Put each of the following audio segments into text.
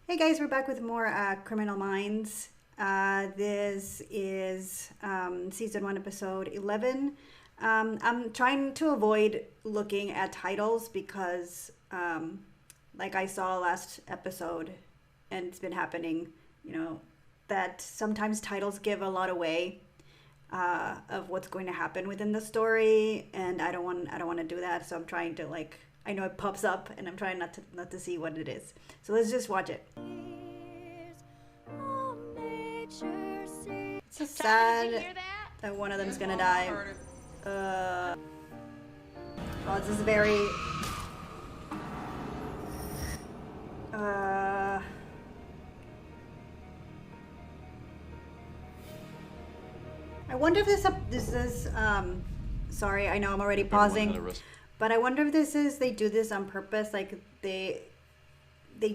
Hey guys, we're back with more Criminal Minds. This is season 1, episode 11. I'm trying to avoid looking at titles because, like I saw last episode, and it's been happening, that sometimes titles give a lot away of what's going to happen within the story, and I don't want to do that. So I'm trying to I know it pops up, and I'm trying not to see what it is. So let's just watch it. It's so sad that one of them's gonna die. Oh, this is very. I wonder if this is. Sorry, I know I'm already pausing, but I wonder if they do this on purpose, like they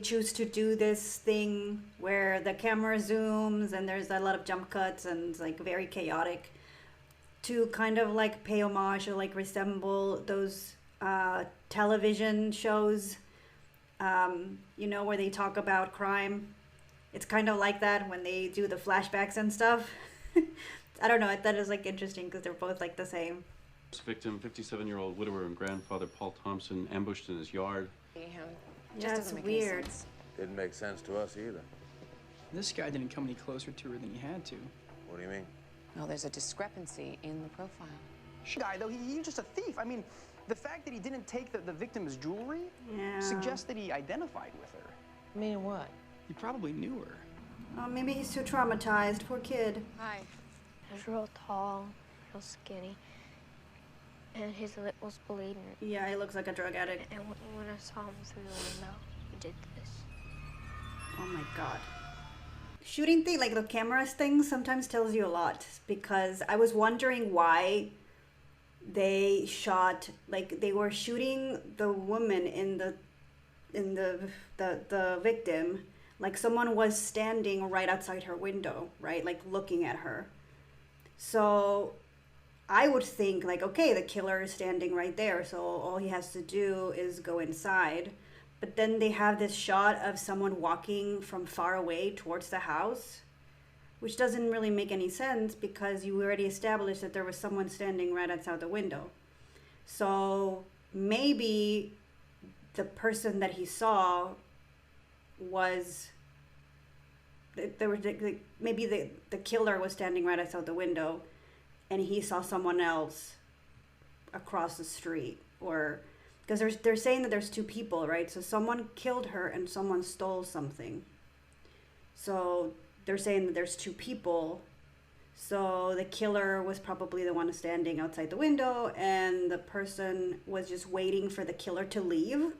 choose to do this thing where the camera zooms and there's a lot of jump cuts and it's like very chaotic to kind of like pay homage or like resemble those television shows, where they talk about crime. It's kind of like that when they do the flashbacks and stuff. I don't know. I thought it was like interesting because they're both like the same. Victim, 57-year-old widower and grandfather Paul Thompson, ambushed in his yard. Yeah, it's weird. Didn't make sense to us either. This guy didn't come any closer to her than he had to. What do you mean? No, there's a discrepancy in the profile. Guy, though, he's just a thief. I mean, the fact that he didn't take the victim's jewelry suggests that he identified with her. Meaning what? He probably knew her. Oh, maybe he's too traumatized. Poor kid. Hi. He was real tall, real skinny, and his lip was bleeding. Yeah, he looks like a drug addict. And when I saw him through the window, he did this. Oh my god. Shooting thing, like the cameras thing, sometimes tells you a lot, because I was wondering why they shot, like they were shooting the woman in the victim, like someone was standing right outside her window, right, like looking at her. So I would think like, okay, the killer is standing right there, so all he has to do is go inside. But then they have this shot of someone walking from far away towards the house, which doesn't really make any sense because you already established that there was someone standing right outside the window. So maybe the person that he saw was, maybe the killer was standing right outside the window and he saw someone else across the street, or because they're saying that there's two people, right? So someone killed her and someone stole something. So they're saying that there's two people. So the killer was probably the one standing outside the window, and the person was just waiting for the killer to leave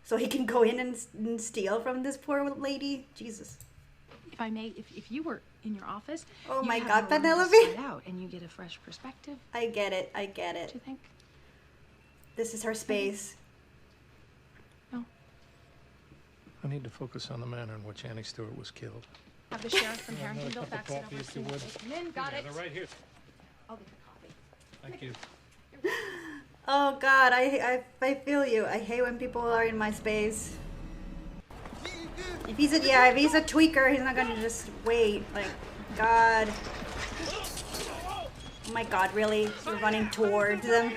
so he can go in and steal from this poor lady. Jesus. If I may, if you were in your office, oh you my have God, the room to Penelope. slide out and you get a fresh perspective. I get it. What do you think? This is her space. No. I need to focus on the manner in which Annie Stewart was killed. Have the sheriff from Harringtonville fax it coffee, over if as soon you as would. they come in. Got it. They're right here. I'll get the coffee. Thank you. Oh God, I feel you. I hate when people are in my space. If he's a tweaker, he's not gonna just wait. Like, God. Oh my God, really? You're running towards them?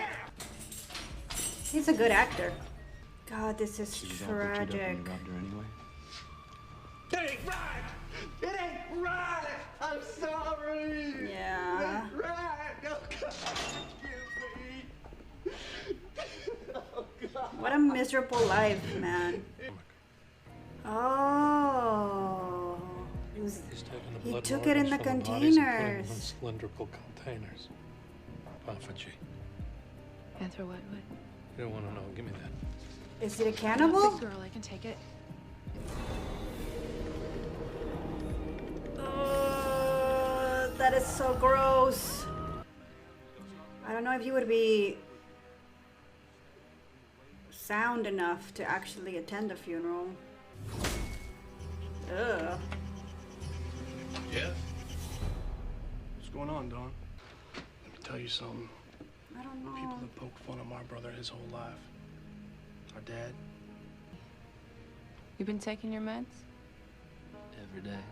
He's a good actor. God, this is tragic. Anyway? It ain't right! It ain't right! I'm sorry! Yeah. It ain't right! Oh, God, forgive me! Oh, God. What a miserable life, man. Oh. He took it in the containers. In cylindrical containers. Paffagy. Answer what? You don't want to know. Give me that. Is it a Big cannibal? girl, I can take it. Oh, that is so gross. I don't know if you would be sound enough to actually attend a funeral. Ugh. Jeff? What's going on, Dawn? Let me tell you something. I don't know. People have poked fun at my brother his whole life. Our dad. You been taking your meds? every day.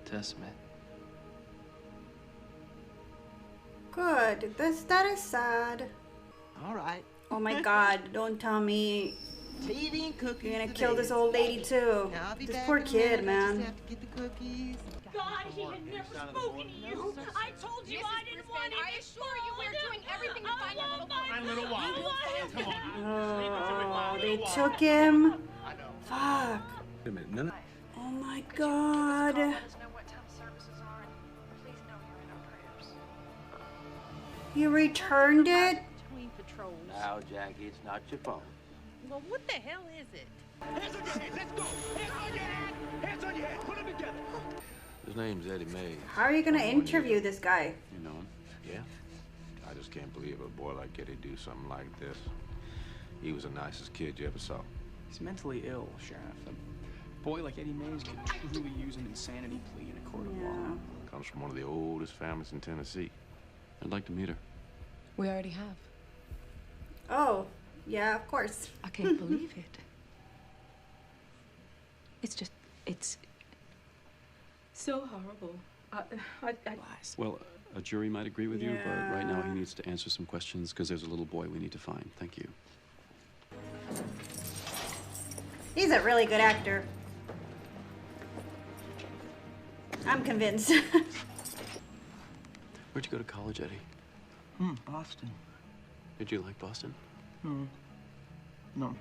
Test me. Good. That is sad. All right. Oh my God! Don't tell me TV and cookies. you're gonna to kill bed. this old lady too. Now, I'll be This back poor in a kid, minute. I just man. have to get the cookies. God, he had never spoken to you. I told you I didn't want it. I assure you we're doing everything to find your little boy. My little one. Oh, they took him. Fuck. Wait a minute, none of... Oh my God. You returned it? Between patrols. Now, Jackie, it's not your phone. Well, what the hell is it? Hands on your head. Let's go. Hands on your head. Hands on your head. Put them together. His name's Eddie Mays. How are you gonna interview this guy? You know him? Yeah? I just can't believe a boy like Eddie do something like this. He was the nicest kid you ever saw. He's mentally ill, Sheriff. A boy like Eddie Mays could truly use an insanity plea in a court of law. Comes from one of the oldest families in Tennessee. I'd like to meet her. We already have. Oh, yeah, of course. I can't believe it. It's just, it's so horrible. Well, a jury might agree with you, but right now Yeah. he needs to answer some questions because there's a little boy we need to find. Thank you. He's a really good actor. I'm convinced. Where'd you go to college, Eddie? Boston. Did you like Boston? No.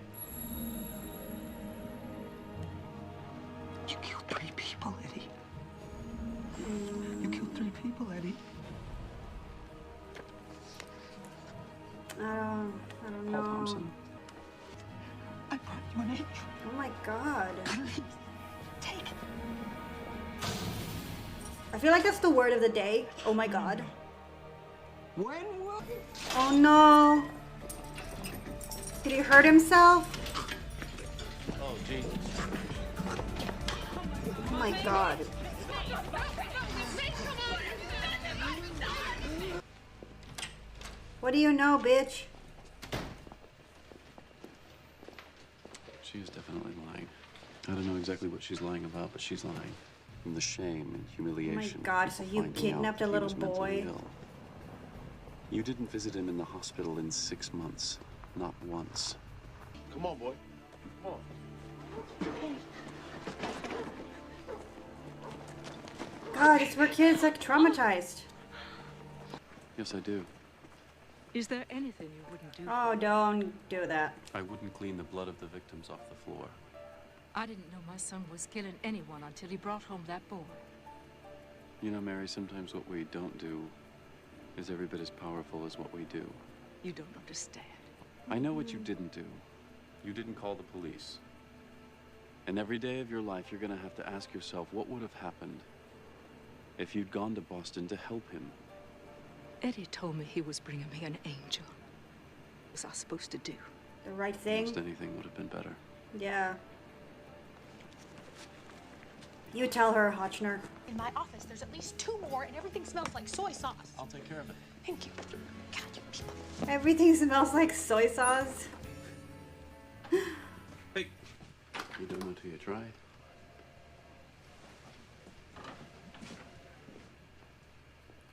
You killed 3 people, Eddie. You killed 3 people, Eddie. I don't know. Paul Thompson. I brought you an angel. Oh my God. Please, take it. I feel like that's the word of the day. Oh my God. When will Oh no. Did he hurt himself? Oh, Jesus. Oh my God. What do you know, bitch? She is definitely lying. I don't know exactly what she's lying about, but she's lying. And the shame and humiliation. of God, so people you finding kidnapped out a that he little was mentally boy? ill. You didn't visit him in the hospital in 6 months. Not once. Come on, boy. Come on. God, it's where kids like traumatized. Yes, I do. Is there anything you wouldn't do? Oh, don't do that. I wouldn't clean the blood of the victims off the floor. I didn't know my son was killing anyone until he brought home that boy. You know, Mary, sometimes what we don't do is every bit as powerful as what we do. You don't understand. I know what you didn't do. You didn't call the police. And every day of your life, you're gonna have to ask yourself, what would have happened if you'd gone to Boston to help him? Eddie told me he was bringing me an angel. What was I supposed to do? The right thing. Almost anything would have been better. Yeah. You tell her, Hotchner. In my office, there's at least 2 more, and everything smells like soy sauce. I'll take care of it. Thank you. God, you people. Everything smells like soy sauce. Hey! You don't know till you try.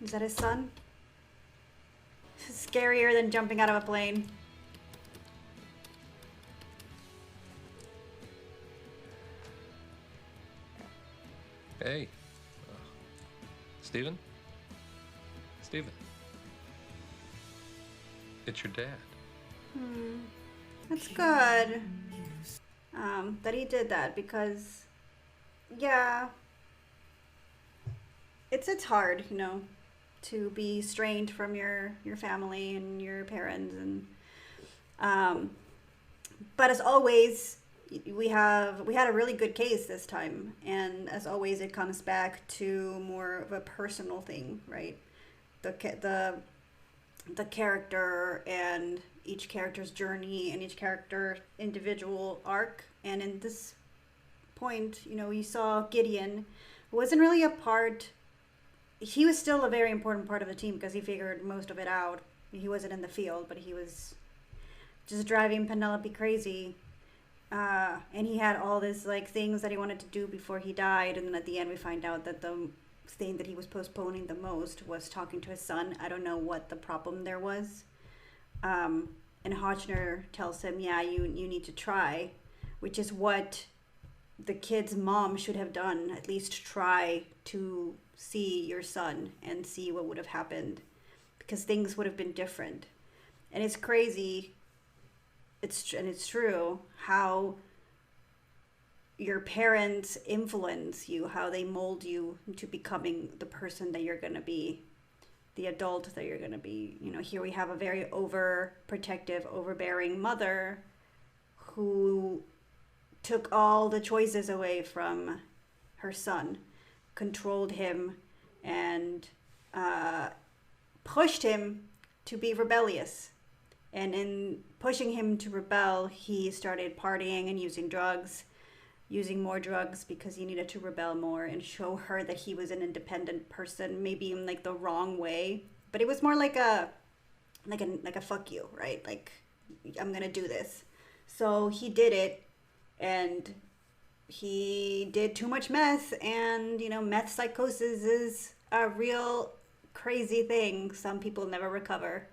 Is that his son? Scarier than jumping out of a plane. Hey. Stephen? Stephen. It's your dad. That's good. That he did that because, yeah, it's hard, you know, to be strained from your family and your parents, and but as always, we had a really good case this time, and as always, it comes back to more of a personal thing, right? The character and each character's journey and each character individual arc. And in this point, you know, you saw Gideon, who wasn't really a part. He was still a very important part of the team because he figured most of it out. He wasn't in the field, but he was just driving Penelope crazy. And he had all this like things that he wanted to do before he died, and then at the end we find out that the thing that he was postponing the most was talking to his son. I don't know what the problem there was. And Hotchner tells him, yeah, you need to try, which is what the kid's mom should have done. At least try to see your son and see what would have happened, because things would have been different. And it's crazy, it's true, how your parents influence you, how they mold you into becoming the person that you're going to be, the adult that you're going to be. You know, here we have a very overprotective, overbearing mother who took all the choices away from her son, controlled him, and pushed him to be rebellious. And in pushing him to rebel, he started partying and using drugs, using more drugs because he needed to rebel more and show her that he was an independent person, maybe in like the wrong way. But it was more like a fuck you, right? Like, I'm gonna do this. So he did it, and he did too much meth, and you know, meth psychosis is a real crazy thing. Some people never recover.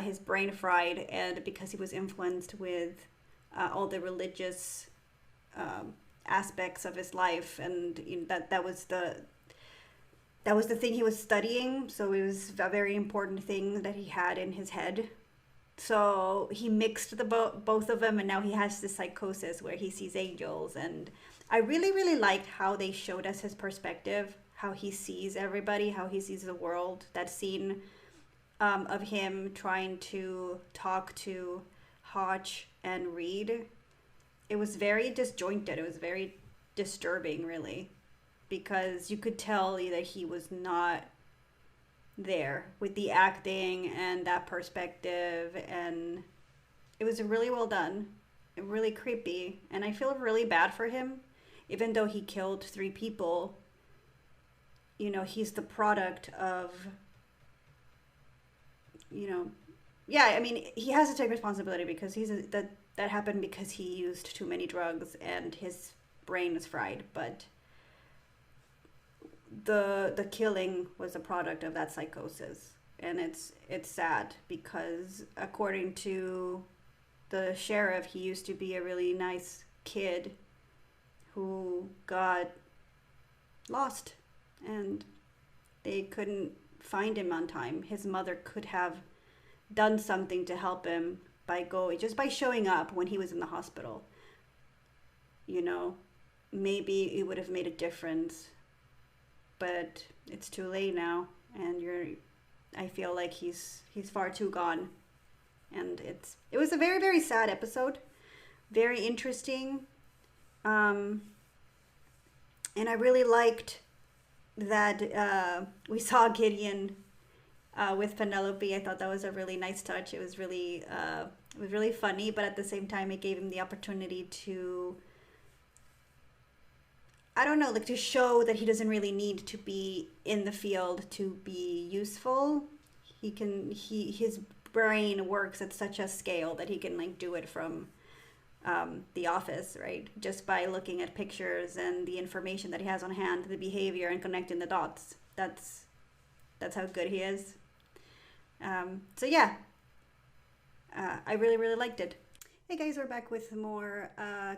His brain fried, and because he was influenced with all the religious aspects of his life, and you know, that was the thing he was studying. So it was a very important thing that he had in his head. So he mixed the both of them, and now he has this psychosis where he sees angels. And I really, really liked how they showed us his perspective, how he sees everybody, how he sees the world. That scene of him trying to talk to Hotch and Reed, it was very disjointed. It was very disturbing, really, because you could tell that he was not there with the acting and that perspective, and it was really well done, really creepy. And I feel really bad for him, even though he killed 3 people. You know, he's the product of, you know, yeah, I mean, he has to take responsibility because that happened because he used too many drugs and his brain is fried. But the killing was a product of that psychosis, and it's sad because according to the sheriff, he used to be a really nice kid who got lost, and they couldn't find him on time. His mother could have done something to help him by showing up when he was in the hospital. You know, maybe it would have made a difference, but it's too late now, and I feel like he's far too gone. And it was a very, very sad episode, very interesting, and I really liked that we saw Gideon with Penelope. I thought that was a really nice touch. It was really funny, but at the same time, it gave him the opportunity to, I don't know, like to show that he doesn't really need to be in the field to be useful. His brain works at such a scale that he can like do it from the office, right? Just by looking at pictures and the information that he has on hand, the behavior and connecting the dots. That's how good he is. So yeah, I really, really liked it. Hey guys, we're back with more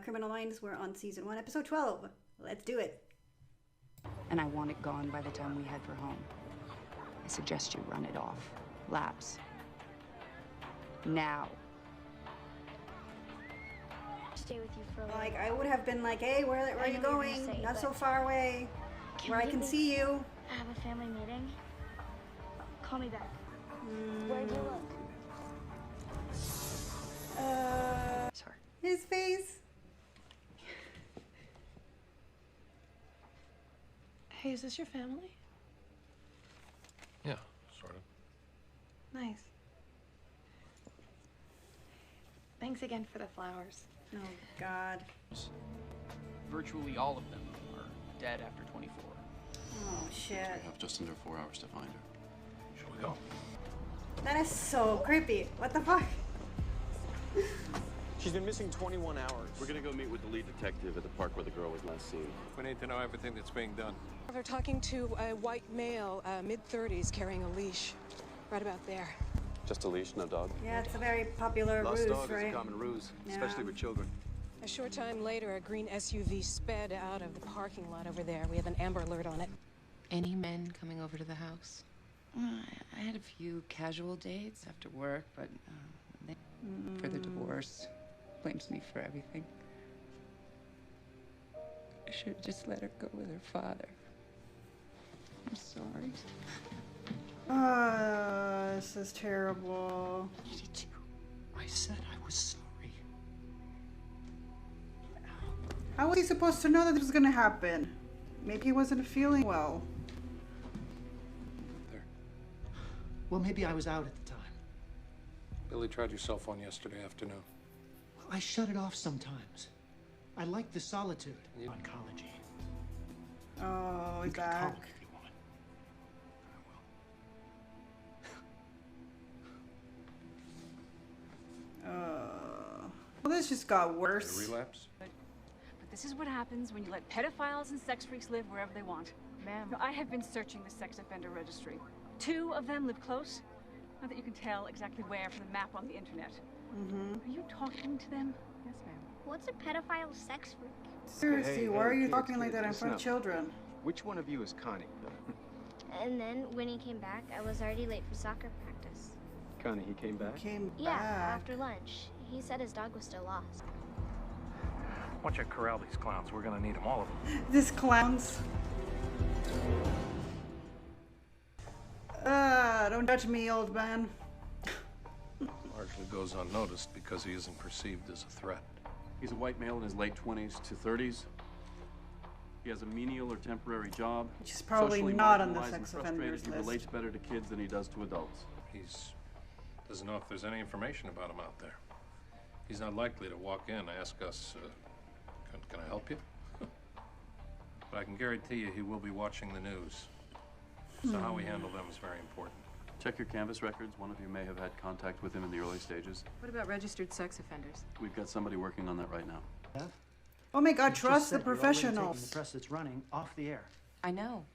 Criminal Minds. We're on season 1, episode 12. Let's do it. And I want it gone by the time we head for home. I suggest you run it off. Labs. Now. Stay with you for a while. Like, I would have been like, hey, where are you going? Not so far away. Where I can see you. I have a family meeting. Call me back. Where'd you look? Sorry. His face. Hey, is this your family? Yeah, sort of. Nice. Thanks again for the flowers. Oh, God. Virtually all of them are dead after 24. Oh, shit. We have just under 4 hours to find her. Should we go? That is so creepy. What the fuck? She's been missing 21 hours. We're gonna go meet with the lead detective at the park where the girl was last seen. We need to know everything that's being done. They're talking to a white male, mid-30s, carrying a leash. Right about there. Just a leash, no dog? Yeah, it's a very popular Lost ruse, dog right? is a common ruse, Yeah. especially with children. A short time later, a green SUV sped out of the parking lot over there. We have an Amber Alert on it. Any men coming over to the house? I had a few casual dates after work, but they for the divorce. Blames me for everything. I should have just let her go with her father. I'm sorry. This is terrible. I said I was sorry. How was he supposed to know that this was gonna happen? Maybe he wasn't feeling well. Well, maybe I was out at the time. Billy tried your cell phone yesterday afternoon. Well, I shut it off sometimes. I like the solitude. Oncology. Oh, he's You can call back. me if you want. Well, this just got worse. Relapse? But this is what happens when you let pedophiles and sex freaks live wherever they want. Ma'am. I have been searching the sex offender registry. 2 of them live close. Not that you can tell exactly where from the map on the internet. Are you talking to them? Yes, ma'am. What's a pedophile sex freak? Seriously, why are you talking like that in front of children? Which one of you is Connie? And then when he came back, I was already late for soccer practice. Connie, he came back? Yeah, after lunch. He said his dog was still lost. Why don't you corral these clowns? We're gonna need them, all of them. These clowns. Don't judge me, old man. Largely goes unnoticed because he isn't perceived as a threat. He's a white male in his late 20s to 30s. He has a menial or temporary job. Which is probably Socially not on the marginalized and sex frustrated, offenders he list. relates better to kids than he does to adults. He's doesn't know if there's any information about him out there. He's not likely to walk in and ask us, can I help you? But I can guarantee you he will be watching the news. So how we handle them is very important. Check your canvas records. One of you may have had contact with him in the early stages. What about registered sex offenders? We've got somebody working on that right now. Oh my God, You just trust the said you're already taking professionals. the press that's running off the air. I know.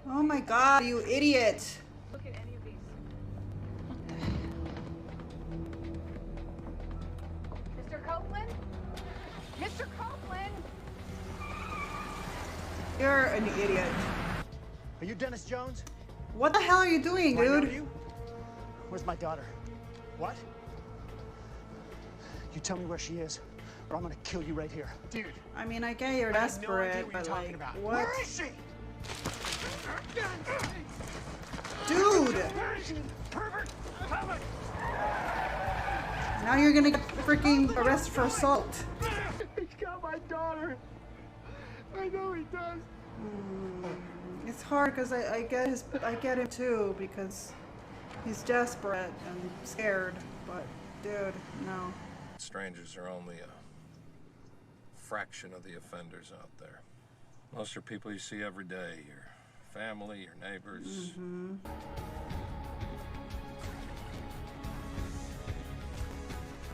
Oh my God, you idiot. Look at any of these. Mr. Copeland? Mr. Copeland! You're an idiot. Are you Dennis Jones? What the hell are you doing, Do I know dude? you? Where's my daughter? What? You tell me where she is, or I'm gonna kill you right here. Dude. I mean, I get you're I have no idea desperate, what but you're talking like, about. what? Where is she? Dude! Pervert! Pervert! Now you're gonna get freaking arrested for assault. He's got my daughter. I know he does. It's hard because I get him too because he's desperate and scared. But dude, no. Strangers are only a fraction of the offenders out there. Most are people you see every day, your family, your neighbors.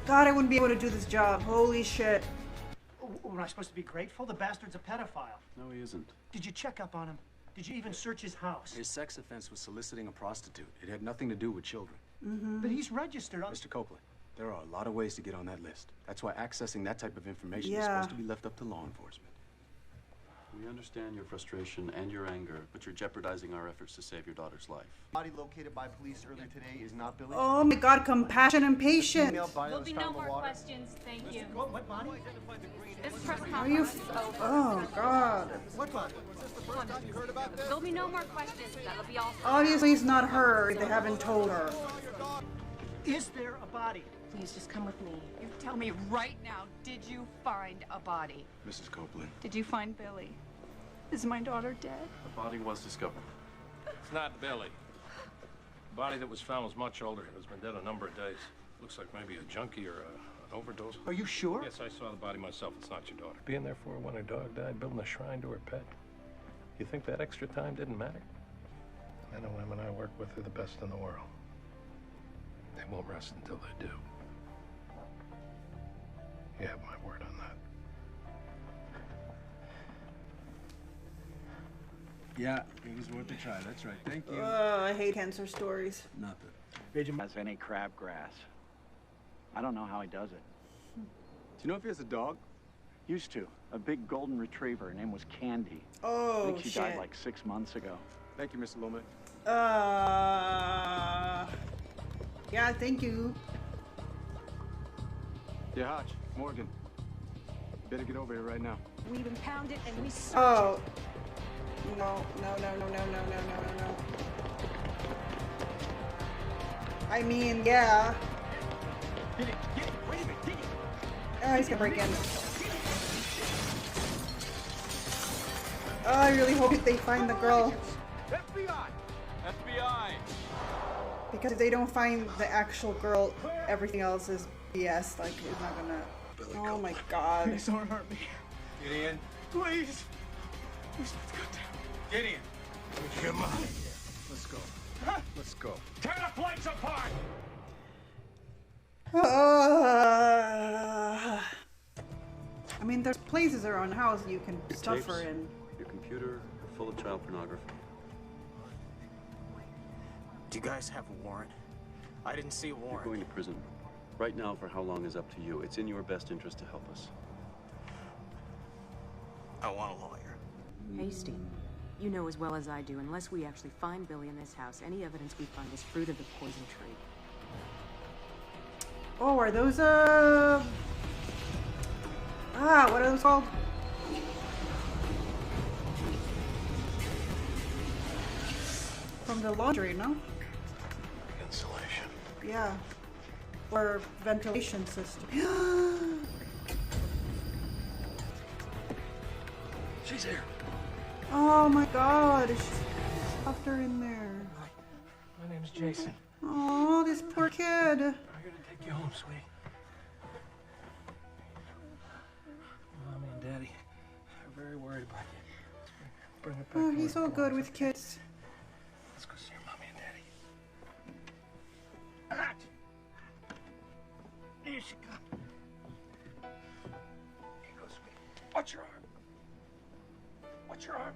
God, I wouldn't be able to do this job. Holy shit. Am I supposed to be grateful? The bastard's a pedophile. No, he isn't. Did you check up on him? Did you even search his house? His sex offense was soliciting a prostitute. It had nothing to do with children. But he's registered on... Mr. Copeland, there are a lot of ways to get on that list. That's why accessing that type of information is Yeah. supposed to be left up to law enforcement. We understand your frustration and your anger, but you're jeopardizing our efforts to save your daughter's life. Body located by police earlier today is not Billy. Oh my God, compassion and patience. There'll be no more questions, thank you. What body? This press Are you? conference is over. Oh God. What body? Was this the first time you heard about this? There'll be no more questions. That'll be all. Obviously, it's not her. If they haven't told her. Is there a body? Please just come with me. You tell me right now, did you find a body? Mrs. Copeland. Did you find Billy? Is my daughter dead? The body was discovered. It's not Billy. The body that was found was much older. It has been dead a number of days. Looks like maybe a junkie or an overdose. Are you sure? Yes, I saw the body myself. It's not your daughter. Being there for her when her dog died, building a shrine to her pet. You think that extra time didn't matter? Men and women I work with are the best in the world. They won't rest until they do. You have my word on that. Yeah, it was worth a try. That's right. Thank you. I hate cancer stories. Nothing. Has any crabgrass. I don't know how he does it. Do you know if he has a dog? Used to. A big golden retriever. Her name was Candy. Oh, I think she shit. died like 6 months ago. Thank you, Mr. Lomax. Yeah, thank you. Yeah, Hotch, Morgan. Better get over here right now. We've impounded and we searched Oh. it. No. I mean, yeah. Get it, wait a minute, get it. Oh, he's gonna break in. Oh, I really hope they find the girl. FBI! FBI! Because if they don't find the actual girl, everything else is BS. Like, it's not gonna... Oh my god. Please don't hurt me. Get in. Please. Get in. Come on. Let's go. Let's go. Tear the plates apart! I mean, there's places around the house you can Your stuff tapes, her in. your computer are full of child pornography. Do you guys have a warrant? I didn't see a You're warrant. going to prison. Right now, for how long is up to you. It's in your best interest to help us. I want a lawyer. Hasty, you know as well as I do, unless we actually find Billy in this house, any evidence we find is fruit of the poison tree. Oh, are those, what are those called? From the laundry, no? Insulation. Yeah. Or ventilation system. She's here. Oh my god, she stuffed her in there. My name's Jason. Oh, this poor kid. I'm here to take you home, sweetie. Mommy and Daddy are very worried about you. Bring it back. Oh, to he's where so it good belongs. with kids. Let's go see your mommy and Daddy. Here she comes. Here you go, sweetie. Watch your arm. Watch your arm.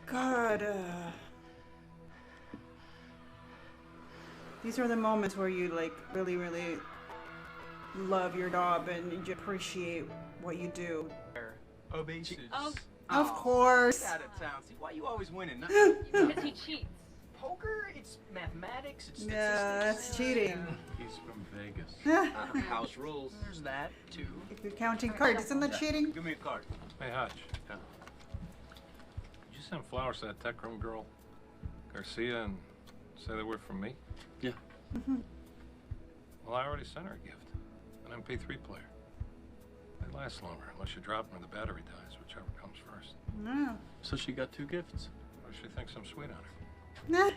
God, these are the moments where you like really, really love your job and you appreciate what you do. Obeys. Of course. Get out of town. See, why you always winning? Because he cheats. Poker, it's mathematics, it's statistics. Yeah, that's cheating. He's from Vegas. House rules. There's that, too. If you're counting cards, isn't that cheating? Give me a card. Hey, Hutch. Yeah. Did you send flowers to that tech room girl, Garcia, and say they were from me? Yeah. Well, I already sent her a gift. An MP3 player. They last longer unless you drop them or the battery dies, whichever comes first. No. So she got 2 gifts. Or she thinks I'm sweet on her. Nah.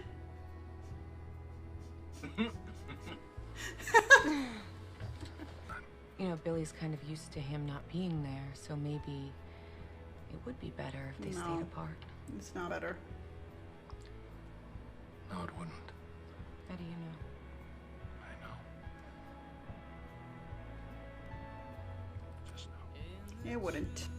You know, Billy's kind of used to him not being there, so maybe it would be better if they stayed apart. It's not better. No, it wouldn't. How do you know? I know. Just know. It wouldn't.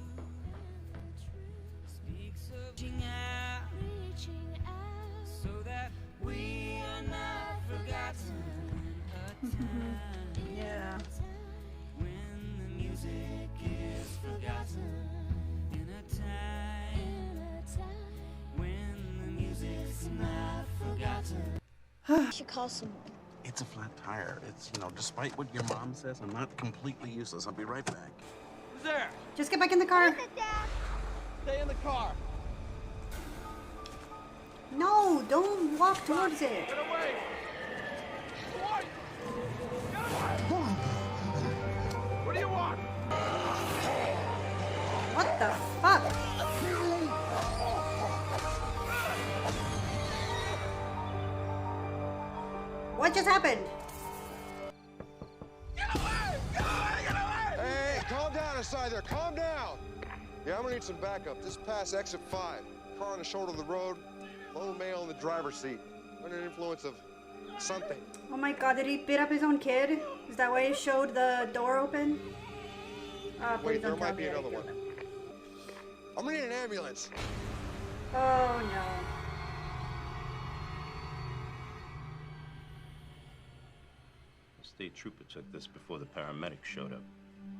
So that we are not forgotten. Yeah. When the music is forgotten. In a time when the music's not forgotten. You should call someone. It's a flat tire. It's, you know, despite what your mom says, I'm not completely useless. I'll be right back. Who's there? Just get back in the car. Stay in the car. No, don't walk towards it. Get away. What? What do you want? What the fuck? What just happened? Hey, calm down inside there. Calm down. Yeah, I'm gonna need some backup. Just past exit 5. Car on the shoulder of the road. Lone male in the driver's seat. Under the influence of Something. Oh my god, did he beat up his own kid? Is that why he showed the door open? Please Wait, there don't tell might me be that he another one. killed him. I'm gonna need an ambulance. Oh no. The state trooper took this before the paramedics showed up.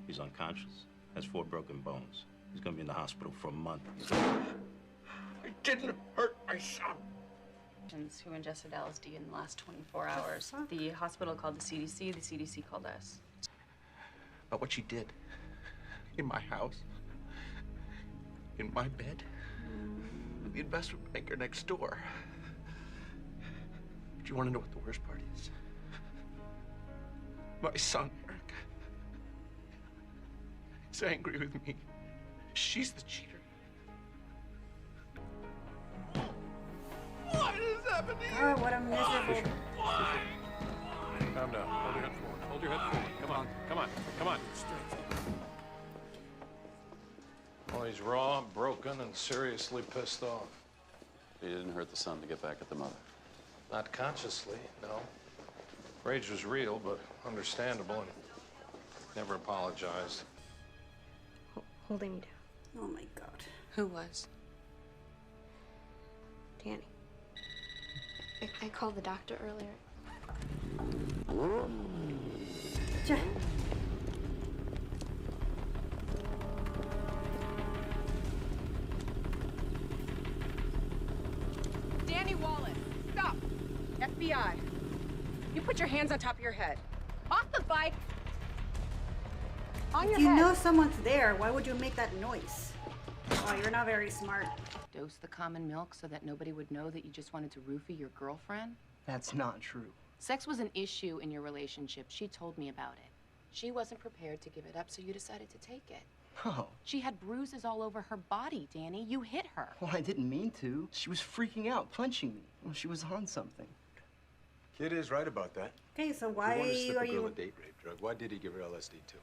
He's unconscious, has 4 broken bones. He's gonna be in the hospital for a month. I didn't hurt my son. Who ingested LSD in the last 24 hours. The hospital called the CDC called us. About what she did. In my house. In my bed. With the investment banker next door. But you want to know what the worst part is? My son, Eric. He's angry with me. She's the cheater. Why does this happen to you? Oh, what a miserable. Calm down. Hold your head forward. Hold your head forward. Come on. Come on. Come on. Well, he's raw, broken, and seriously pissed off. He didn't hurt the son to get back at the mother. Not consciously, no. Rage was real, but understandable, and never apologized. Holding me down. Oh my god. Who was? Danny. I called the doctor earlier. Danny Wallace, stop! FBI. You put your hands on top of your head. Off the bike! On your If you head. know someone's there, why would you make that noise? Oh, you're not very smart. Dose the common milk so that nobody would know that you just wanted to roofie your girlfriend? That's not true. Sex was an issue in your relationship. She told me about it. She wasn't prepared to give it up, so you decided to take it. Oh. She had bruises all over her body, Danny. You hit her. Well, I didn't mean to. She was freaking out, punching me. Well, she was on something. Kid is right about that. Okay, so If why you want to slip are a girl you? a date rape drug, why did he give her LSD too?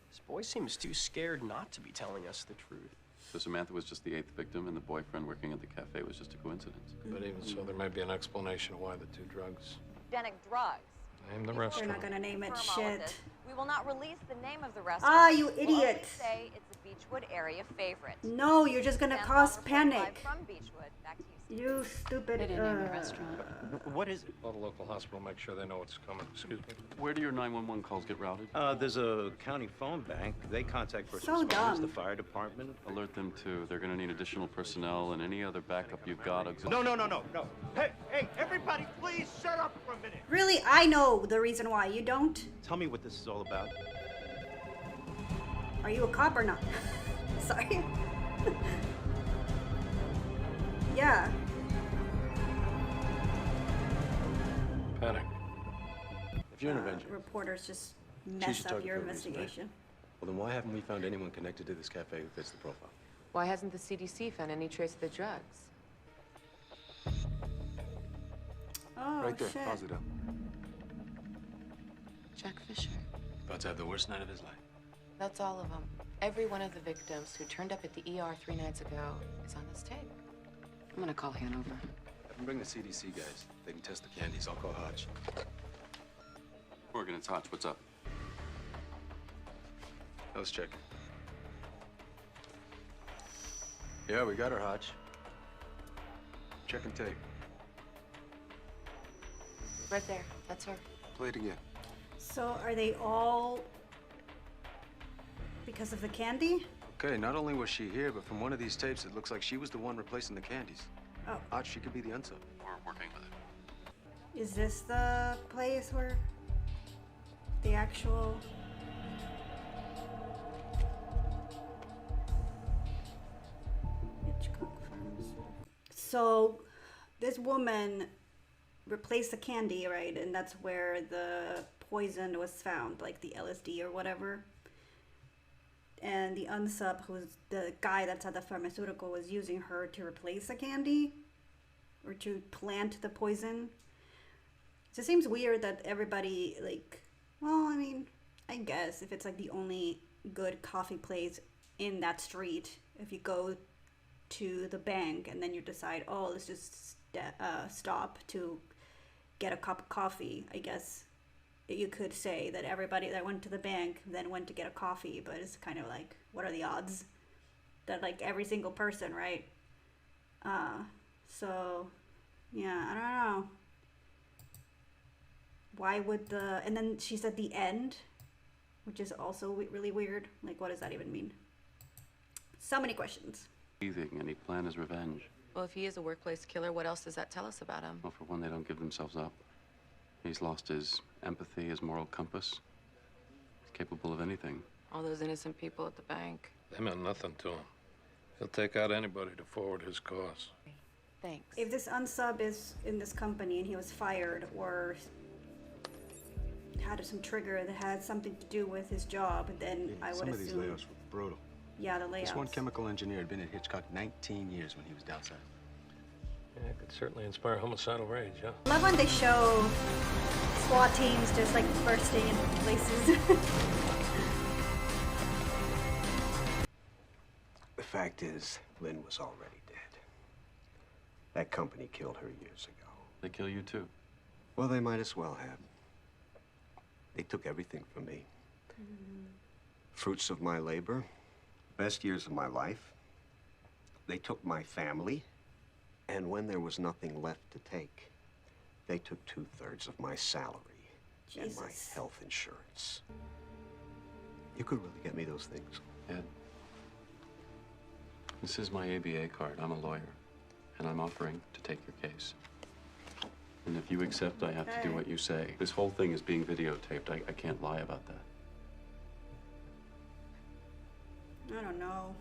This boy seems too scared not to be telling us the truth. So Samantha was just the 8th victim, and the boyfriend working at the cafe was just a coincidence. But even so, there may be an explanation why the 2 drugs. drugs. Name the They're restaurant. not gonna name it Confirm all of shit. this. We will not release the name of the restaurant. Ah, you We'll only idiot. say it's a Beechwood area favorite. No, you're just gonna Stand cause along Route 45 panic. From Beechwood, back to you. You stupid. They didn't name the restaurant. What is it? Let a local hospital make sure they know what's coming. Excuse me. Where do your 911 calls get routed? There's a county phone bank. They contact first So responders, dumb. the fire department. Alert them too. They're gonna need additional personnel and any other backup you've got. No. Hey, everybody, please shut up for a minute. Really, I know the reason why. You don't? Tell me what this is all about. Are you a cop or not? Sorry. Yeah. Panic. If you're an Avenger, Reporters just she mess should up target your for a reason, right? investigation. Well, then why haven't we found anyone connected to this cafe who fits the profile? Why hasn't the CDC found any trace of the drugs? Oh, right there, shit. pause it up. Jack Fisher. About to have the worst night of his life. That's all of them. Every one of the victims who turned up at the ER 3 nights ago is on this tape. I'm gonna call Hanover. Have them bring the CDC guys. They can test the candies. I'll call Hodge. Morgan, it's Hodge. What's up? Let's check. Yeah, we got her, Hodge. Checking tape. Right there. That's her. Play it again. So are they all because of the candy? Okay, not only was she here, but from one of these tapes, it looks like she was the one replacing the candies. Oh. Hodge, she could be the unsub. We're working with it. Is this the place where the actual... So this woman replaced the candy, right? And that's where the poison was found, like the LSD or whatever. And the unsub, who's the guy that's at the pharmaceutical, was using her to replace the candy or to plant the poison. So it seems weird that everybody, like, well, I mean, I guess if it's like the only good coffee place in that street, if you go to the bank and then you decide, oh, let's just stop to get a cup of coffee, I guess you could say that everybody that went to the bank then went to get a coffee, but it's kind of like, what are the odds that like every single person, right? So yeah, I don't know. Why would and then she said the end, which is also really weird. Like, what does that even mean? So many questions. And he planned his revenge. Well, if he is a workplace killer, what else does that tell us about him? Well, for one, they don't give themselves up. He's lost his empathy, his moral compass. He's capable of anything. All those innocent people at the bank. They meant nothing to him. He'll take out anybody to forward his cause. Thanks. If this unsub is in this company and he was fired or had some trigger that had something to do with his job, then I would Some of assume. these layoffs were brutal. Yeah, the layoffs. This one chemical engineer had been at Hitchcock 19 years when he was downside. Yeah, it could certainly inspire homicidal rage, huh? I love when they show SWAT teams just like bursting into places. The fact is, Lynn was already dead. That company killed her years ago. They kill you too. Well, they might as well have. They took everything from me. Fruits of my labor, best years of my life. They took my family, and when there was nothing left to take, they took 2/3 of my salary and my health insurance. You could really get me those things. Ed, this is my ABA card. I'm a lawyer, and I'm offering to take your case. And if you accept, I have to do what you say. This whole thing is being videotaped. I can't lie about that. I don't know.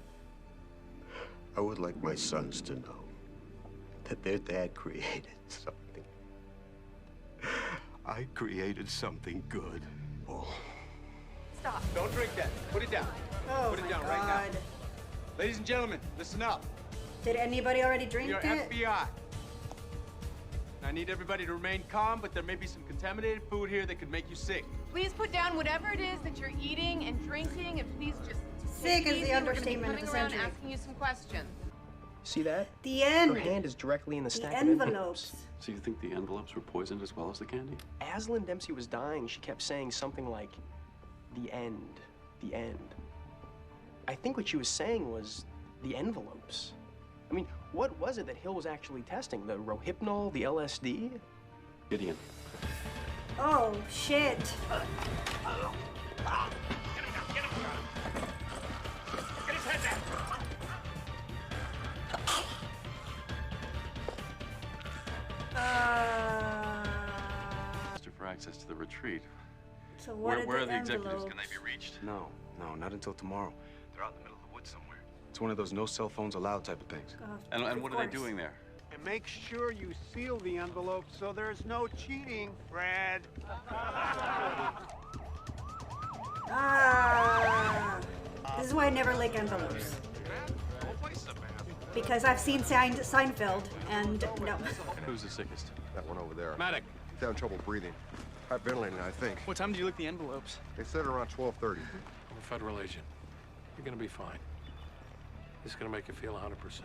I would like my sons to know that their dad created something. I created something good. Oh. Stop. Don't drink that. Put it down. Oh Put it my down God. right now. Ladies and gentlemen, listen up. Did anybody already drink We are it? FBI. I need everybody to remain calm, but there may be some contaminated food here that could make you sick. Please put down whatever it is that you're eating and drinking, and please just Sick take it is the easy. understatement We're of gonna the be coming around century. asking you some questions. See that? The end. Her hand is directly in the stack of envelopes. So you think the envelopes were poisoned as well as the candy? As Lynn Dempsey was dying, she kept saying something like, the end, the end. I think what she was saying was the envelopes. I mean, what was it that Hill was actually testing? The Rohypnol, the LSD? Gideon. Oh, shit. For access to the retreat. So what are where the are the executives? envelopes? Can they be reached? No, not until tomorrow. They're out in the middle of the woods somewhere. It's one of those no cell phones allowed type of things. And what are they doing there? And make sure you seal the envelope so there's no cheating, Fred. This is why I never like envelopes. Because I've seen Seinfeld, and no. Who's the sickest? That one over there. Medic. He's having trouble breathing. Hyperventilating, I think. What time did you look the envelopes? They said around 12:30. I'm a federal agent. You're gonna be fine. This is gonna make you feel 100%.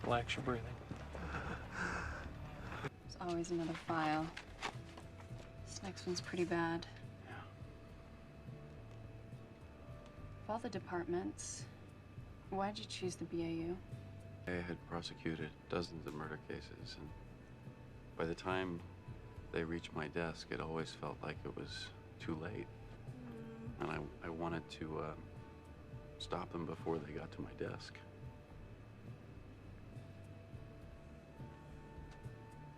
Relax your breathing. There's always another file. This next one's pretty bad. Of all the departments, why'd you choose the BAU? I had prosecuted dozens of murder cases, and by the time they reached my desk, it always felt like it was too late. And I wanted to stop them before they got to my desk.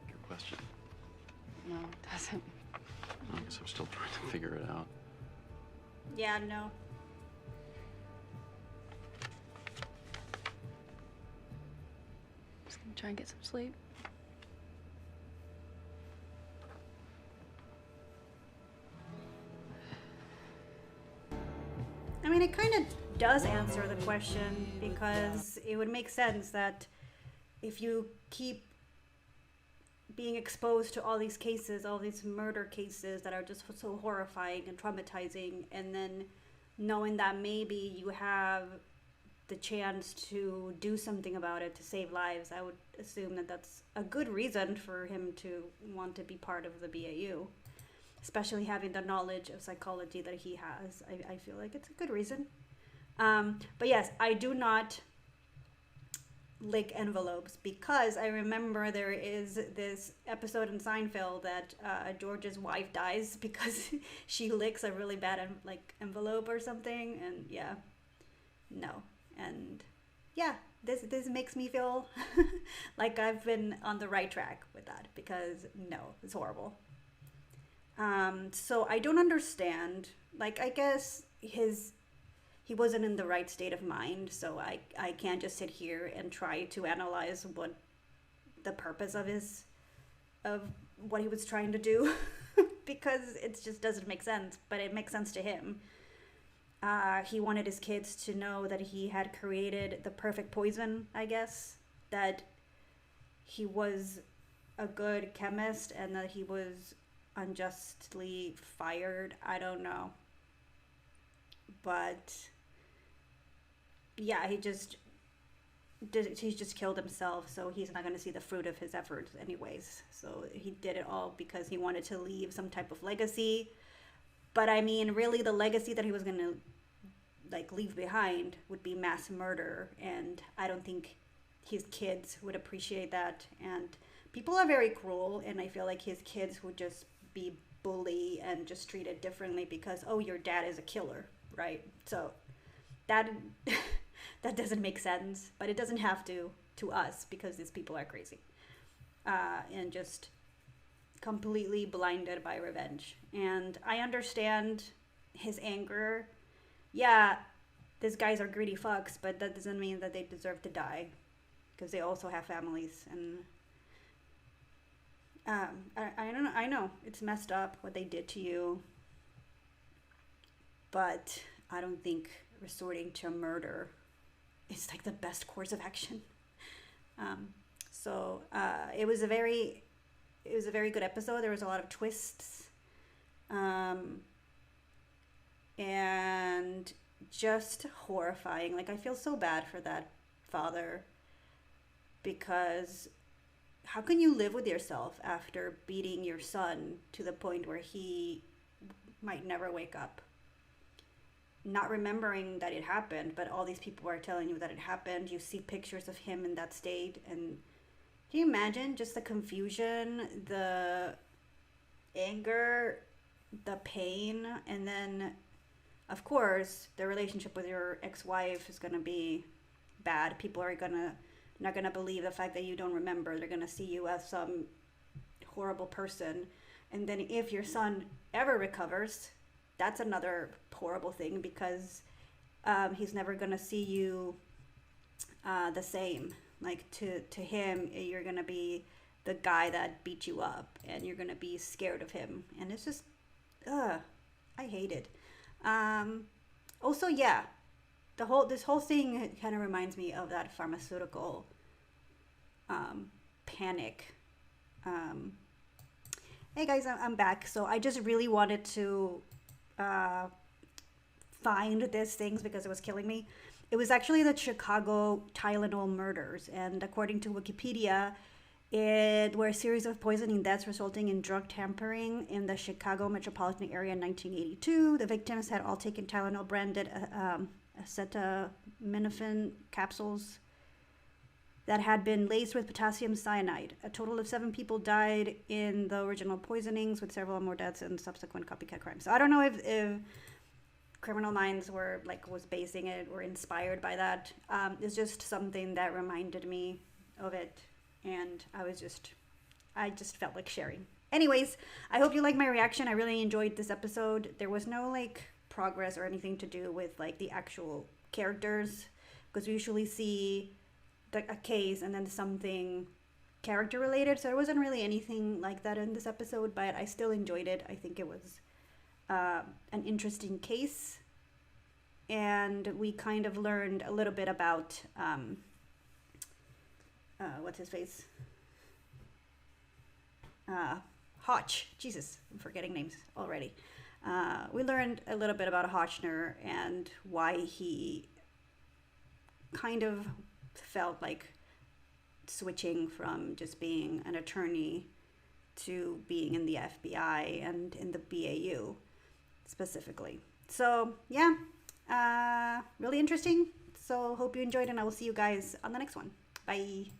Your question? No, it doesn't. I guess I'm still trying to figure it out. Yeah, no. Just gonna try and get some sleep. I mean, it kind of does answer the question, because it would make sense that if you keep being exposed to all these cases, all these murder cases that are just so horrifying and traumatizing, and then knowing that maybe you have the chance to do something about it to save lives, I would assume that that's a good reason for him to want to be part of the BAU, especially having the knowledge of psychology that he has. I feel like it's a good reason. But yes, I do not lick envelopes because I remember there is this episode in Seinfeld that George's wife dies because she licks a really bad envelope or something, and yeah, no. And yeah, this makes me feel like I've been on the right track with that, because no, it's horrible. So I don't understand, like, I guess he wasn't in the right state of mind, so I can't just sit here and try to analyze what the purpose of what he was trying to do because it just doesn't make sense, but it makes sense to him. He wanted his kids to know that he had created the perfect poison, I guess, that he was a good chemist and that he was unjustly fired. I don't know. But yeah, he just killed himself, so he's not going to see the fruit of his efforts anyways. So he did it all because he wanted to leave some type of legacy. But I mean, really, the legacy that he was going to leave behind would be mass murder, and I don't think his kids would appreciate that. And people are very cruel, and I feel like his kids would just be bullied and just treated differently because, oh, your dad is a killer, right? So that that doesn't make sense, but it doesn't have to us, because these people are crazy and just completely blinded by revenge. And I understand his anger. Yeah, these guys are greedy fucks, but that doesn't mean that they deserve to die, because they also have families. And I don't know. I know it's messed up what they did to you, but I don't think resorting to murder is like the best course of action. So it was a very good episode. There was a lot of twists, and just horrifying. Like, I feel so bad for that father, because how can you live with yourself after beating your son to the point where he might never wake up? Not remembering that it happened, but all these people are telling you that it happened. You see pictures of him in that state, and can you imagine just the confusion, the anger, the pain, and then, of course, the relationship with your ex-wife is going to be bad. People are not going to believe the fact that you don't remember. They're going to see you as some horrible person. And then if your son ever recovers, that's another horrible thing, because he's never going to see you the same. Like, to him, you're going to be the guy that beat you up, and you're going to be scared of him. And it's just, I hate it. Also, yeah, this whole thing kind of reminds me of that pharmaceutical panic. Hey guys, I'm back. So I just really wanted to find these things because it was killing me. It was actually the Chicago Tylenol murders, and according to Wikipedia, it were a series of poisoning deaths resulting in drug tampering in the Chicago metropolitan area in 1982. The victims had all taken Tylenol branded acetaminophen capsules that had been laced with potassium cyanide. A total of 7 people died in the original poisonings, with several more deaths in subsequent copycat crimes. So I don't know if Criminal Minds was basing it or inspired by that. It's just something that reminded me of it, and I just felt like sharing. Anyways, I hope you like my reaction. I really enjoyed this episode. There was no progress or anything to do with the actual characters, because we usually see a case and then something character related. So there wasn't really anything like that in this episode, but I still enjoyed it. I think it was an interesting case, and we kind of learned a little bit about what's his face? Hotch. Jesus, I'm forgetting names already. We learned a little bit about Hotchner and why he kind of felt like switching from just being an attorney to being in the FBI and in the BAU specifically. So yeah, really interesting. So hope you enjoyed, and I will see you guys on the next one. Bye.